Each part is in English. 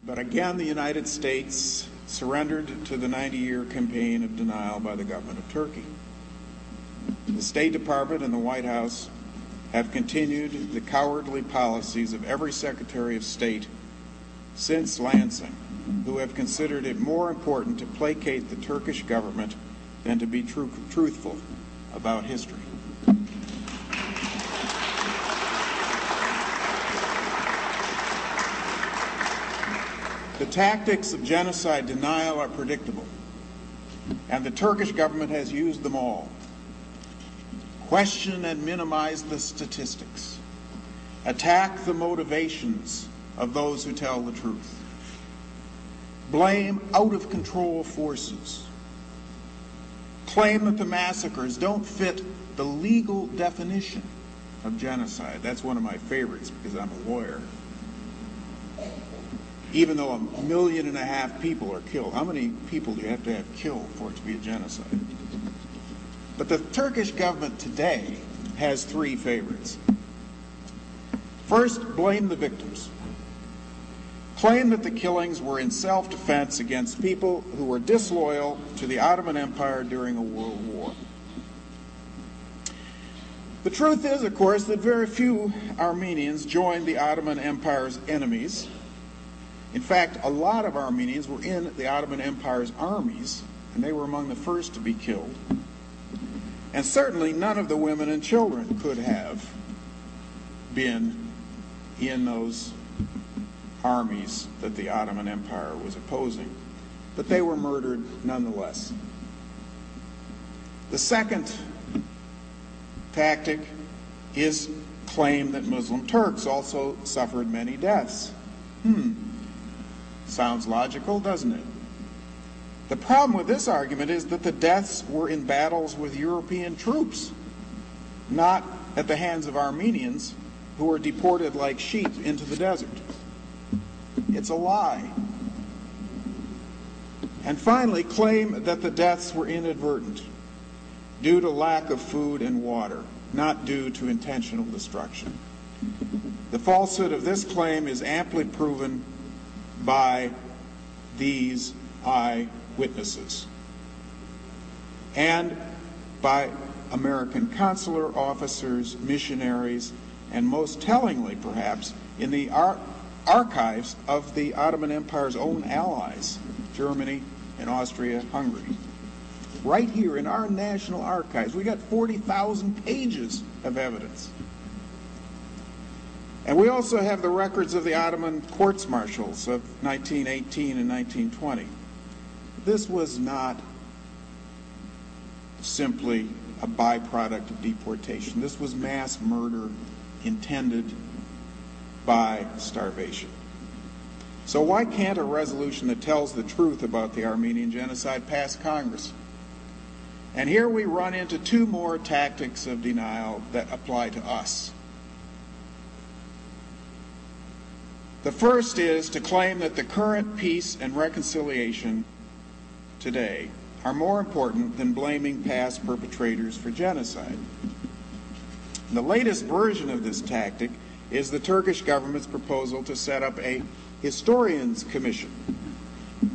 But again, the United States surrendered to the 90-year campaign of denial by the government of Turkey. The State Department and the White House have continued the cowardly policies of every Secretary of State since Lansing, who have considered it more important to placate the Turkish government than to be truthful about history. The tactics of genocide denial are predictable, and the Turkish government has used them all. Question and minimize the statistics. Attack the motivations of those who tell the truth. Blame out-of-control forces. Claim that the massacres don't fit the legal definition of genocide. That's one of my favorites because I'm a lawyer. Even though 1.5 million people are killed, how many people do you have to have killed for it to be a genocide? But the Turkish government today has three favorites. First, blame the victims. Claim that the killings were in self-defense against people who were disloyal to the Ottoman Empire during a world war. The truth is, of course, that very few Armenians joined the Ottoman Empire's enemies. In fact, a lot of Armenians were in the Ottoman Empire's armies, and they were among the first to be killed. And certainly none of the women and children could have been in those armies that the Ottoman Empire was opposing, but they were murdered nonetheless. The second tactic is claim that Muslim Turks also suffered many deaths. Sounds logical, doesn't it? The problem with this argument is that the deaths were in battles with European troops, not at the hands of Armenians who were deported like sheep into the desert. It's a lie. And finally, claim that the deaths were inadvertent, due to lack of food and water, not due to intentional destruction. The falsehood of this claim is amply proven by these eyewitnesses and by American consular officers, missionaries, and most tellingly, perhaps, in the archives of the Ottoman Empire's own allies, Germany and Austria-Hungary. Right here in our national archives, we got 40,000 pages of evidence. And we also have the records of the Ottoman courts-martials of 1918 and 1920. This was not simply a byproduct of deportation. This was mass murder intended by starvation. So why can't a resolution that tells the truth about the Armenian Genocide pass Congress? And here we run into two more tactics of denial that apply to us. The first is to claim that the current peace and reconciliation today are more important than blaming past perpetrators for genocide. The latest version of this tactic is the Turkish government's proposal to set up a historians commission,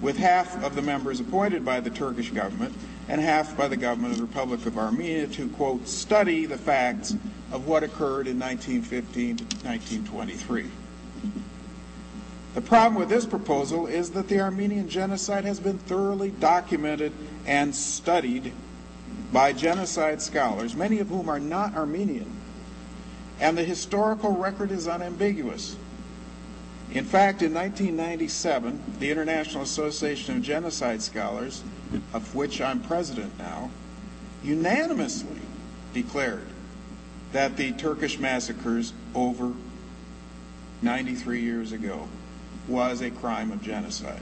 with half of the members appointed by the Turkish government and half by the government of the Republic of Armenia to, quote, study the facts of what occurred in 1915 to 1923. The problem with this proposal is that the Armenian Genocide has been thoroughly documented and studied by genocide scholars, many of whom are not Armenian, and the historical record is unambiguous. In fact, in 1997, the International Association of Genocide Scholars, of which I'm president now, unanimously declared that the Turkish massacres over 93 years ago was a crime of genocide.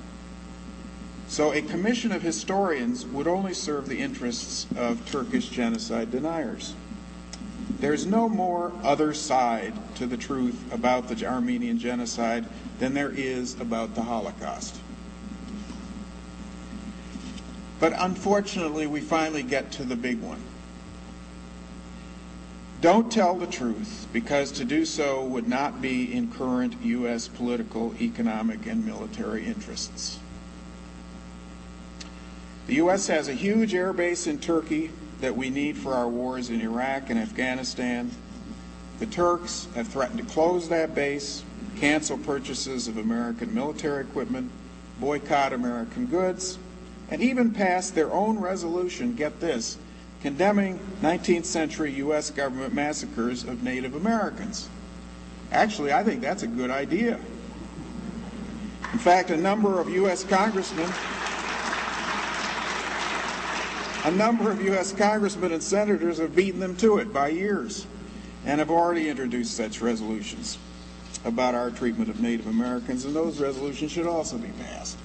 So a commission of historians would only serve the interests of Turkish genocide deniers. There's no more other side to the truth about the Armenian Genocide than there is about the Holocaust. But unfortunately, we finally get to the big one. don't tell the truth, because to do so would not be in current U.S. political, economic, and military interests. The U.S. has a huge air base in Turkey that we need for our wars in Iraq and Afghanistan. The Turks have threatened to close that base, cancel purchases of American military equipment, boycott American goods, and even pass their own resolution, get this, condemning 19th century U.S. government massacres of Native Americans. Actually, I think that's a good idea. In fact, a number of U.S. congressmen and senators have beaten them to it by years and have already introduced such resolutions about our treatment of Native Americans, and those resolutions should also be passed.